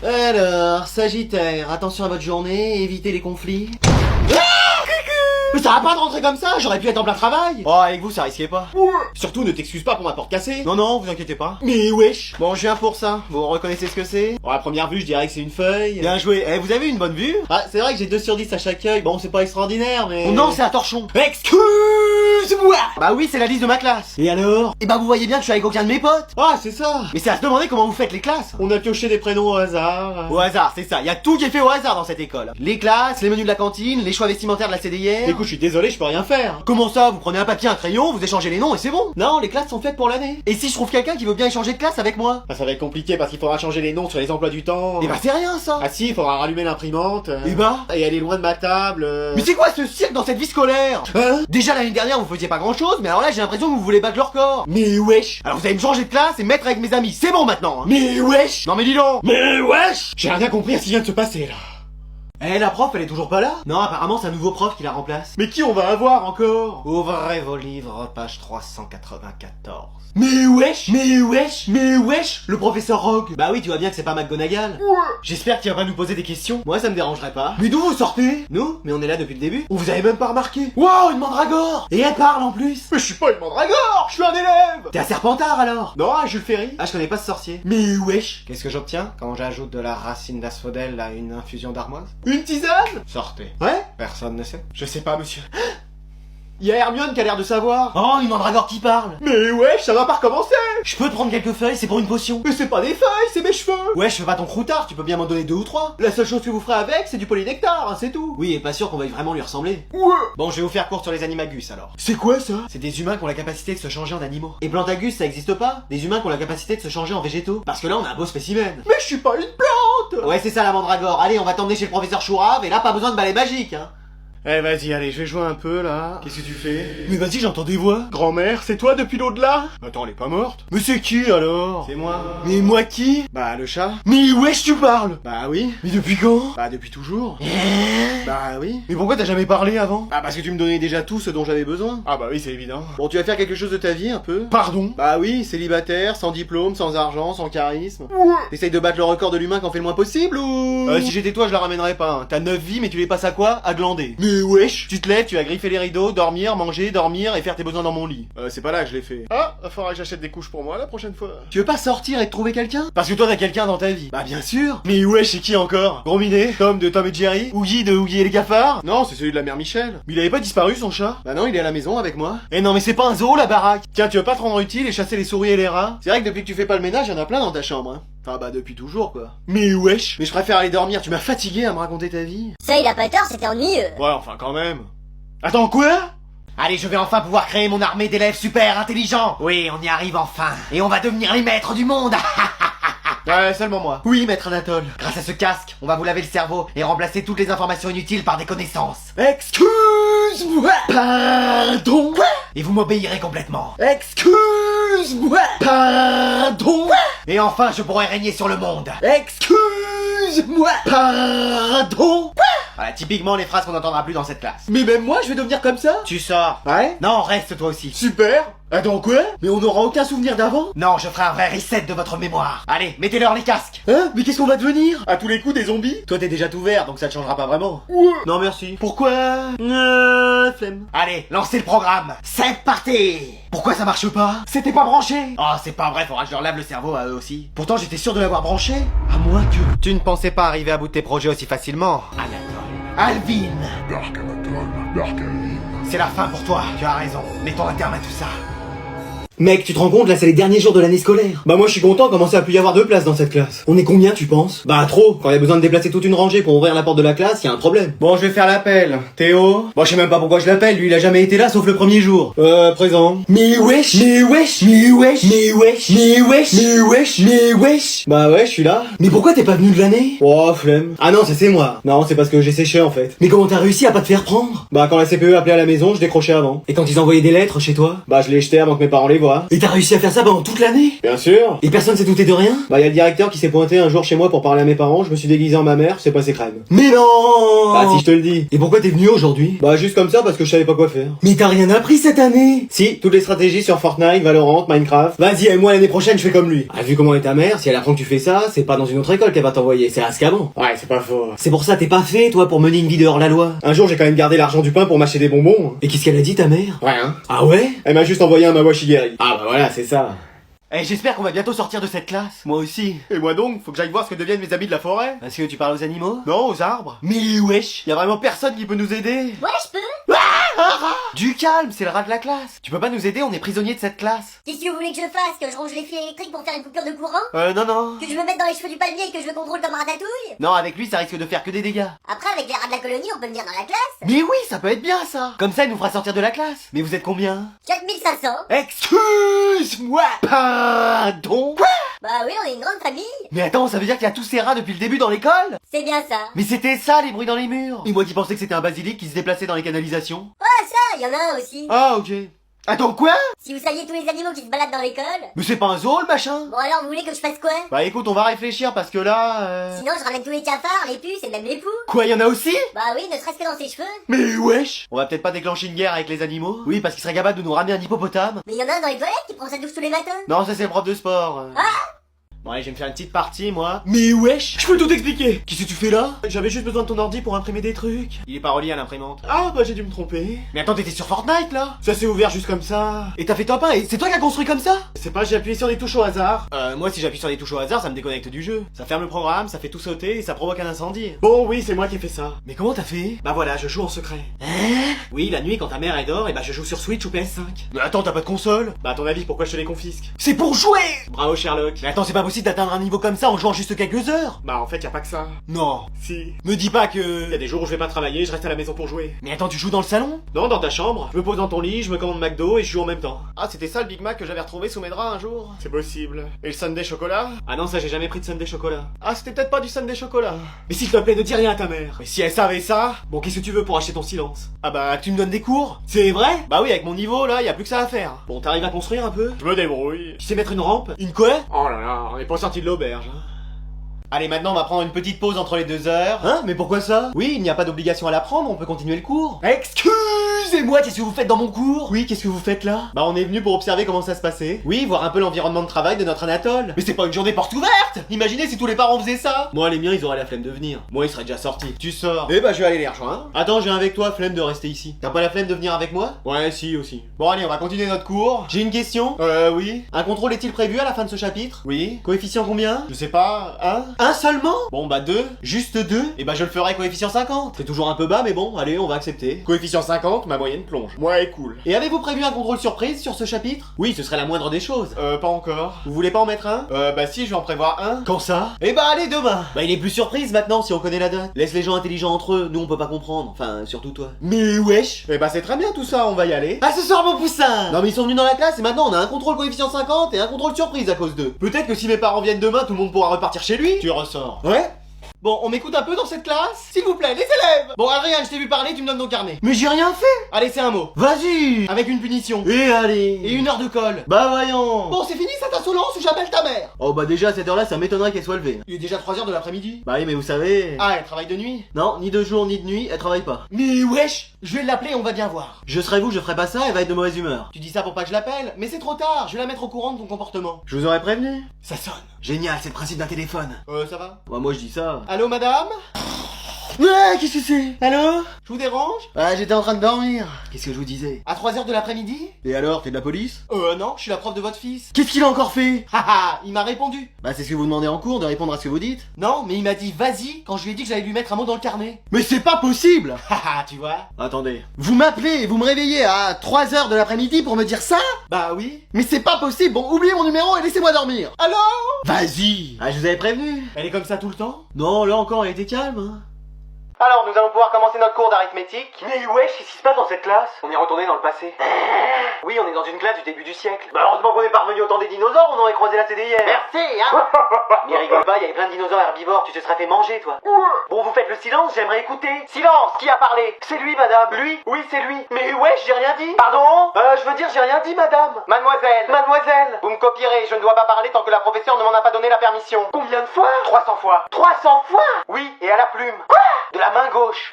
Alors, Sagittaire, attention à votre journée, évitez les conflits. Mais ça va pas de rentrer comme ça, j'aurais pu être en plein travail. Oh, avec vous, ça risquait pas. Surtout, ne t'excuse pas pour ma porte cassée. Non, non, vous inquiétez pas. Mais wesh. Bon, je viens pour ça. Vous reconnaissez ce que c'est? Bon, à première vue, je dirais que c'est une feuille. Bien joué. Eh, vous avez une bonne vue? Ah, c'est vrai que j'ai 2 sur 10 à chaque œil. Bon, c'est pas extraordinaire, mais... Oh non, c'est un torchon. Excuse-moi. Bah oui, c'est la liste de ma classe. Et alors? Eh bah, vous voyez bien que je suis avec aucun de mes potes. Ah, c'est ça. Mais c'est à se demander comment vous faites les classes. On a pioché des prénoms au hasard. Au hasard, c'est ça. Y a tout qui est fait au hasard dans cette école. Les classes, les menus de la cantine, les choix vestimentaires de la CDIR. Écoute, je suis désolé, je peux rien faire. Comment ça? Vous prenez un papier, un crayon, vous échangez les noms et c'est bon. Non, les classes sont faites pour l'année. Et si je trouve quelqu'un qui veut bien échanger de classe avec moi? Bah, ça va être compliqué parce qu'il faudra changer les noms sur les emplois du temps. Et bah, c'est rien ça. Ah si, il faudra rallumer l'imprimante. Et bah? Et aller loin de ma table. Mais c'est quoi ce cirque dans cette vie scolaire? Hein? Déjà l'année dernière vous faisiez pas grand chose, mais alors là j'ai l'impression que vous voulez battre leur corps. Mais wesh. Alors vous allez me changer de classe et me mettre avec mes amis, c'est bon maintenant. Hein. Mais wesh. Non mais dis donc. Mais wesh. J'ai rien compris à ce qui vient de se passer là. Eh, la prof, elle est toujours pas là? Non, apparemment, c'est un nouveau prof qui la remplace. Mais qui on va avoir encore? Ouvrez vos livres, page 394. Mais wesh! Mais wesh! Mais wesh! Le professeur Rogue! Bah oui, tu vois bien que c'est pas McGonagall. Ouais. J'espère qu'il va pas nous poser des questions. Moi, ça me dérangerait pas. Mais d'où vous sortez? Nous? Mais on est là depuis le début. On vous avait même pas remarqué. Wow, une mandragore! Et elle parle en plus. Mais je suis pas une mandragore! Je suis un élève! T'es un Serpentard alors? Non, Jules Ferry. Ah, je connais pas ce sorcier. Mais wesh! Qu'est-ce que j'obtiens quand j'ajoute de la racine d'asphodèle à une infusion d'armoise? Une tisane? Sortez. Ouais? Personne ne sait. Je sais pas, monsieur. Y'a Hermione qui a l'air de savoir. Oh, une mandragore qui parle. Mais wesh, ça va pas recommencer. Je peux te prendre quelques feuilles, c'est pour une potion. Mais c'est pas des feuilles, c'est mes cheveux. Ouais, je fais pas ton croutard, tu peux bien m'en donner 2 ou 3. La seule chose que vous ferez avec, c'est du polynectar, hein, c'est tout. Oui, et pas sûr qu'on veuille vraiment lui ressembler. Ouais. Bon, je vais vous faire court sur les animagus alors. C'est quoi ça? C'est des humains qui ont la capacité de se changer en animaux. Et Plantagus, ça existe pas? Des humains qui ont la capacité de se changer en végétaux. Parce que là, on a un beau spécimen. Mais je suis pas une plante. Ouais, c'est ça la mandragore. Allez, on va t'emmener chez le professeur Chourave, et là, pas besoin de balai magique, hein. Eh vas-y, allez, je vais jouer un peu là. Qu'est-ce que tu fais? Mais vas-y, j'entends des voix. Grand-mère, c'est toi depuis l'au-delà? Attends, elle est pas morte? Mais c'est qui alors? C'est moi. Mais moi qui? Bah le chat. Mais wesh, tu parles? Bah oui. Mais depuis quand? Bah depuis toujours. Bah oui. Mais pourquoi t'as jamais parlé avant? Bah parce que tu me donnais déjà tout ce dont j'avais besoin. Ah bah oui, c'est évident. Bon, tu vas faire quelque chose de ta vie un peu? Pardon? Bah oui, célibataire, sans diplôme, sans argent, sans charisme. Ouais. T'essayes de battre le record de l'humain qui en fait le moins possible ou? Si j'étais toi, je la ramènerais pas. Hein. T'as 9 vies, mais tu les passes à quoi? À glander. Mais wesh, tu te lèves, tu vas griffer les rideaux, dormir, manger, dormir et faire tes besoins dans mon lit. C'est pas là que je l'ai fait. Ah, il faudra que j'achète des couches pour moi la prochaine fois. Tu veux pas sortir et te trouver quelqu'un? Parce que toi t'as quelqu'un dans ta vie. Bah bien sûr. Mais wesh, c'est qui encore? Gros Minet, Tom de Tom et Jerry, Oogie de Oogie et les cafards? Non, c'est celui de la mère Michel. Mais il avait pas disparu son chat? Bah non, il est à la maison avec moi. Eh non mais c'est pas un zoo la baraque. Tiens, tu veux pas te rendre utile et chasser les souris et les rats? C'est vrai que depuis que tu fais pas le ménage, y en a plein dans ta chambre, hein. Enfin bah depuis toujours quoi. Mais wesh. Mais je préfère aller dormir, tu m'as fatigué à me raconter ta vie. Ça, il a pas tort, c'était ennuyeux. Ouais, enfin quand même. Attends, quoi? Allez, je vais enfin pouvoir créer mon armée d'élèves super intelligents. Oui, on y arrive enfin. Et on va devenir les maîtres du monde. Ouais, seulement moi. Oui, maître Anatole. Grâce à ce casque, on va vous laver le cerveau et remplacer toutes les informations inutiles par des connaissances. Excuse-moi. Pardon. Et vous m'obéirez complètement. Excuse-moi. Pardon. Et enfin, je pourrai régner sur le monde. Excuse-moi. Pardon. Voilà, typiquement les phrases qu'on n'entendra plus dans cette classe. Mais même moi, je vais devenir comme ça? Tu sors. Ouais? Non, reste toi aussi. Super. Attends quoi? Mais on n'aura aucun souvenir d'avant? Non, je ferai un vrai reset de votre mémoire. Allez, mettez-leur les casques. Hein? Mais qu'est-ce qu'on va devenir? À tous les coups des zombies? Toi t'es déjà tout vert, donc ça te changera pas vraiment. Ouais. Non merci. Pourquoi? Flemme. Allez, lancez le programme. C'est parti. Pourquoi ça marche pas? C'était pas branché. Oh, c'est pas vrai, faudra que je leur lave le cerveau à eux aussi. Pourtant j'étais sûr de l'avoir branché. À moins que... Tu ne pensais pas arriver à bout de tes projets aussi facilement. Anatole. Alvin. Dark Anatole, Dark Alvin. C'est la fin pour toi, tu as raison. Mettons un terme à tout ça. Mec, tu te rends compte, là c'est les derniers jours de l'année scolaire. Bah moi je suis content, commencer à plus y avoir de place dans cette classe. On est combien tu penses? Bah trop, quand il y a besoin de déplacer toute une rangée pour ouvrir la porte de la classe, y a un problème. Bon, je vais faire l'appel. Théo? Bon, je sais même pas pourquoi je l'appelle, lui il a jamais été là sauf le premier jour. Présent. Mais wesh. Mais wesh. Mais wesh. Mais wesh. Mais wesh. Mais wesh. Mais wesh. Bah ouais, je suis là. Mais pourquoi t'es pas venu de l'année? Oh, flemme. Ah non, ça c'est moi. Non, c'est parce que j'ai séché en fait. Mais comment t'as réussi à pas te faire prendre? Bah quand la CPE appelait à la maison, je décrochais avant. Et quand ils envoyaient des lettres chez toi? Bah je les jetais avant que mes parents les voient. quoi. Et t'as réussi à faire ça pendant toute l'année? Bien sûr. Et personne s'est douté de rien? Bah, y a le directeur qui s'est pointé un jour chez moi pour parler à mes parents, je me suis déguisé en ma mère, c'est passé crème. Mais non! Ah si, je te le dis. Et pourquoi t'es venu aujourd'hui? Bah, juste comme ça, parce que je savais pas quoi faire. Mais t'as rien appris cette année? Si, toutes les stratégies sur Fortnite, Valorant, Minecraft. Vas-y, et moi l'année prochaine, je fais comme lui. Ah, vu comment est ta mère, si elle apprend que tu fais ça, c'est pas dans une autre école qu'elle va t'envoyer, c'est à Azkaban. Ouais, c'est pas faux. C'est pour ça t'es pas fait, toi, pour mener une vie dehors la loi. Un jour, j'ai quand même gardé l'argent du pain pour m'acheter des bonbons. Et qu'est-ce qu'elle a dit, ta mère? Rien. Ah ouais? Elle m'a juste envoyé un Mawashigari. Ah bah voilà, c'est ça. Eh, j'espère qu'on va bientôt sortir de cette classe. Moi aussi. Et moi donc, faut que j'aille voir ce que deviennent mes amis de la forêt. Parce que tu parles aux animaux? Non, aux arbres. Mais wesh, y a vraiment personne qui peut nous aider. Ouais, je peux. Du calme, c'est le rat de la classe. Tu peux pas nous aider, on est prisonniers de cette classe. Qu'est-ce que vous voulez que je fasse? Que je range les fils électriques pour faire une coupure de courant? Non. Que je me mette dans les cheveux du palmier et que je le contrôle comme Ratatouille? Non, avec lui, ça risque de faire que des dégâts. Après, avec les rats de la colonie, on peut venir dans la classe? Mais oui, ça peut être bien ça. Comme ça, il nous fera sortir de la classe. Mais vous êtes combien? 4500. Excuse-moi. Pardon? Quoi? Bah oui, on est une grande famille. Mais attends, ça veut dire qu'il y a tous ces rats depuis le début dans l'école? C'est bien ça. Mais c'était ça, les bruits dans les murs. Et moi qui pensais que c'était un basilic qui se déplaçait dans les canalisations. Ah ça, y en a un aussi. Ah, ok. Attends, quoi? Si vous saviez tous les animaux qui se baladent dans l'école. Mais c'est pas un zoo, le machin? Bon alors, vous voulez que je fasse quoi? Bah écoute, on va réfléchir parce que là... Sinon, je ramène tous les cafards, les puces et même les poux. Quoi, y'en a aussi? Bah oui, ne serait-ce que dans ses cheveux. Mais wesh! On va peut-être pas déclencher une guerre avec les animaux? Oui, parce qu'il serait capable de nous ramener un hippopotame. Mais y en a un dans les toilettes qui prend sa douche tous les matins. Non, ça c'est le prof de sport. Bon allez, je vais me faire une petite partie, moi. Mais wesh, je peux tout expliquer. Qu'est-ce que tu fais là? J'avais juste besoin de ton ordi pour imprimer des trucs. Il est pas relié à l'imprimante. Ah bah j'ai dû me tromper. Mais attends, t'étais sur Fortnite là? Ça s'est ouvert juste comme ça. Et t'as fait top 1 et c'est toi qui as construit comme ça? Je sais pas, j'ai appuyé sur des touches au hasard. Moi si j'appuie sur des touches au hasard, ça me déconnecte du jeu. Ça ferme le programme, ça fait tout sauter et ça provoque un incendie. Bon oui, c'est moi qui ai fait ça. Mais comment t'as fait? Bah voilà, je joue en secret. Hein? Oui, la nuit quand ta mère elle dort, et bah je joue sur Switch ou PS5. Mais attends, t'as pas de console? Bah à ton avis, pourquoi je te les confisque? C'est pour jouer! Bravo Sherlock. Mais attends, c'est pas possible d'atteindre un niveau comme ça en jouant juste quelques heures. Bah en fait y a pas que ça. Non. Si. Me dis pas que... Y a des jours où je vais pas travailler, je reste à la maison pour jouer. Mais attends, tu joues dans le salon? Non, dans ta chambre. Je me pose dans ton lit, je me commande McDo et je joue en même temps. Ah, c'était ça le Big Mac que j'avais retrouvé sous mes draps un jour? C'est possible. Et le sundae chocolat? Ah non, ça j'ai jamais pris de sundae chocolat. Ah, c'était peut-être pas du sundae chocolat. Mais s'il te plaît, ne dis rien à ta mère. Mais si elle savait ça... Bon, qu'est-ce que tu veux pour acheter ton silence? Ah bah, tu me donnes des cours? C'est vrai? Bah oui, avec mon niveau là, y a plus que ça à faire. Bon, t'arrives à construire un peu? Je me débrouille. Tu sais mettre une rampe? Une quoi? Oh là là, on est pas sorti de l'auberge. Allez, maintenant on va prendre une petite pause entre les 2 heures. Hein? Mais pourquoi ça? Oui, il n'y a pas d'obligation à la prendre, on peut continuer le cours. Excusez-moi, qu'est-ce que vous faites dans mon cours? Oui, qu'est-ce que vous faites là? Bah on est venu pour observer comment ça se passait. Oui, voir un peu l'environnement de travail de notre Anatole. Mais c'est pas une journée porte ouverte! Imaginez si tous les parents faisaient ça! Moi, les miens, ils auraient la flemme de venir. Moi, ils seraient déjà sortis. Tu sors. Eh bah je vais aller les rejoindre. Attends, je viens avec toi, flemme de rester ici. T'as pas la flemme de venir avec moi? Ouais, si, aussi. Bon allez, on va continuer notre cours. J'ai une question. Oui. Un contrôle est-il prévu à la fin de ce chapitre? Oui. Coefficient combien? Je sais pas. Un seulement? Bon bah 2. Juste 2. Et bah je le ferai coefficient 50. C'est toujours un peu bas mais bon, allez, on va accepter. Coefficient 50, ma moyenne plonge. Ouais, cool. Et avez-vous prévu un contrôle surprise sur ce chapitre? Oui, ce serait la moindre des choses. Pas encore. Vous voulez pas en mettre un? Bah si, je vais en prévoir un. Quand ça? Eh bah allez, demain. Bah il est plus surprise maintenant si on connaît la date. Laisse les gens intelligents entre eux, nous on peut pas comprendre. Enfin, surtout toi. Mais wesh. Eh bah c'est très bien tout ça, on va y aller. À ce soir mon poussin. Non mais ils sont venus dans la classe et maintenant on a un contrôle coefficient 50 et un contrôle surprise à cause d'eux. Peut-être que si mes parents viennent demain, tout le monde pourra repartir chez lui. Tu ressors. Ouais? Bon, on m'écoute un peu dans cette classe? S'il vous plaît, les élèves! Bon, Adrien, je t'ai vu parler, tu me donnes ton carnet. Mais j'ai rien fait! Allez, c'est un mot. Vas-y! Avec une punition. Et allez! Et 1 heure de colle. Bah voyons! Bon, c'est fini cette insolence ou j'appelle ta mère? Oh bah déjà, à cette heure-là, ça m'étonnerait qu'elle soit levée. Il est déjà 3 heures de l'après-midi. Bah oui, mais vous savez... Ah, elle travaille de nuit? Non, ni de jour, ni de nuit, elle travaille pas. Mais wesh! Je vais l'appeler, on va bien voir. Je serai vous, je ferai pas ça, elle va être de mauvaise humeur. Tu dis ça pour pas que je l'appelle? Mais c'est trop tard, je vais la mettre au courant de ton comportement. Je vous aurais prévenu? Ça sonne. Génial, c'est le principe d'un téléphone. Ça va? Bah moi je dis ça. Allô madame? Ouais, qu'est-ce que c'est? Allô? Je vous dérange? Ah, j'étais en train de dormir. Qu'est-ce que je vous disais? À 3 heures de l'après-midi? Et alors, t'es de la police? Non, je suis la prof de votre fils. Qu'est-ce qu'il a encore fait? Haha, il m'a répondu. Bah, c'est ce que vous demandez en cours, de répondre à ce que vous dites? Non, mais il m'a dit vas-y quand je lui ai dit que j'allais lui mettre un mot dans le carnet. Mais c'est pas possible! Haha, tu vois? Attendez. Vous m'appelez et vous me réveillez à 3 heures de l'après-midi pour me dire ça? Bah oui. Mais c'est pas possible, bon, oubliez mon numéro et laissez-moi dormir. Allô? Vas-y! Ah, je vous avais prévenu. Elle est comme ça tout le temps? Non, là encore, elle était calme, hein. Alors, nous allons pouvoir commencer notre cours d'arithmétique. Mais wesh, qu'est-ce qui se passe dans cette classe? On est retourné dans le passé. Oui, on est dans une classe du début du siècle. Bah heureusement qu'on est parvenu au temps des dinosaures, on aurait croisé la CDIR. Merci, hein. Mais rigole pas, il y avait plein de dinosaures herbivores, tu te serais fait manger, toi. Bon, vous faites le silence, j'aimerais écouter. Silence, qui a parlé? C'est lui, madame. Lui? Oui, c'est lui. Mais wesh, j'ai rien dit. Pardon? Je veux dire, j'ai rien dit, madame. Mademoiselle, vous me copierez, je ne dois pas parler tant que la professeure ne m'en a pas donné la permission. Combien de fois? 300 fois. 300 fois? Oui, et à la plume. Quoi? De la main gauche.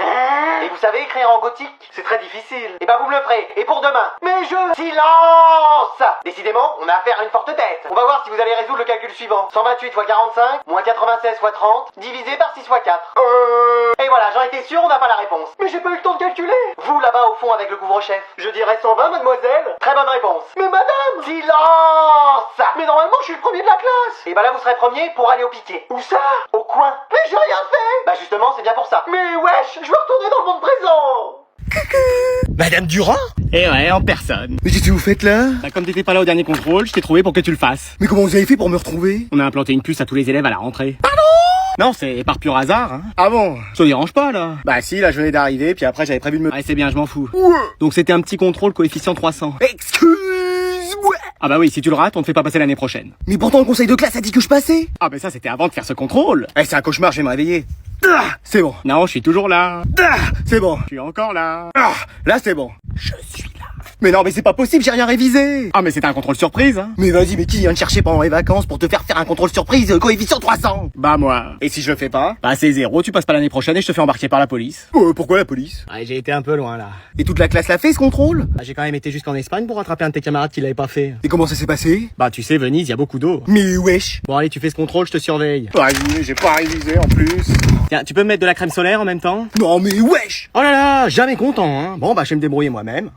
Et vous savez écrire en gothique? C'est très difficile. Et bah vous me le ferez. Et pour demain. Mais Silence! Décidément, on a affaire à une forte tête. On va voir si vous allez résoudre le calcul suivant. 128 x 45, moins 96 x 30, divisé par 6 x 4. Et voilà, j'en étais sûr, on n'a pas la réponse. Mais j'ai pas eu le temps de calculer. Vous, là-bas, au fond, avec le couvre-chef. Je dirais 120, mademoiselle. Très bonne réponse. Mais madame! Silence! Mais normalement, je suis le premier de la classe. Et bah là, vous serez premier pour aller au piquet. Où ça? Au coin. Mais j'ai rien fait! Bah justement, c'est bien pour ça. Mais wesh, je veux retourner dans le monde présent. Madame Durand? Eh ouais, en personne. Mais qu'est-ce que vous faites là? Bah comme t'étais pas là au dernier contrôle, je t'ai trouvé pour que tu le fasses. Mais comment vous avez fait pour me retrouver? On a implanté une puce à tous les élèves à la rentrée. Pardon? Non, c'est par pur hasard, hein. Ah bon? Ça dérange pas, là. Bah si, là je venais d'arriver, puis après j'avais prévu de me... Ouais, c'est bien, je m'en fous. Ouais. Donc c'était un petit contrôle coefficient 300. Excuse-moi. Ah bah oui, si tu le rates, on te fait pas passer l'année prochaine. Mais pourtant le conseil de classe a dit que je passais. Ah bah ça, c'était avant de faire ce contrôle. Eh, c'est un cauchemar, je vais me réveiller. Ah, c'est bon. Non, je suis toujours là. Ah, c'est bon. Je suis encore là. Ah, là c'est bon. Je suis là. Mais non, mais c'est pas possible, j'ai rien révisé. Ah mais c'était un contrôle surprise, hein. Mais vas-y, mais qui vient te chercher pendant les vacances pour te faire un contrôle surprise coefficient 300? Bah moi. Et si je le fais pas? Bah c'est 0, tu passes pas l'année prochaine et je te fais embarquer par la police. Pourquoi la police? Ouais, j'ai été un peu loin, là. Et toute la classe l'a fait ce contrôle? Bah j'ai quand même été jusqu'en Espagne pour rattraper un de tes camarades qui l'avait pas fait. Et comment ça s'est passé? Bah tu sais, Venise, y a beaucoup d'eau. Mais wesh. Bon allez, tu fais ce contrôle, je te surveille. Vas-y, j'ai pas révisé en plus. Tiens, tu peux me mettre de la crème solaire en même temps? Non mais wesh. Oh là là, jamais content, hein. Bon bah je vais me débrouiller moi-même.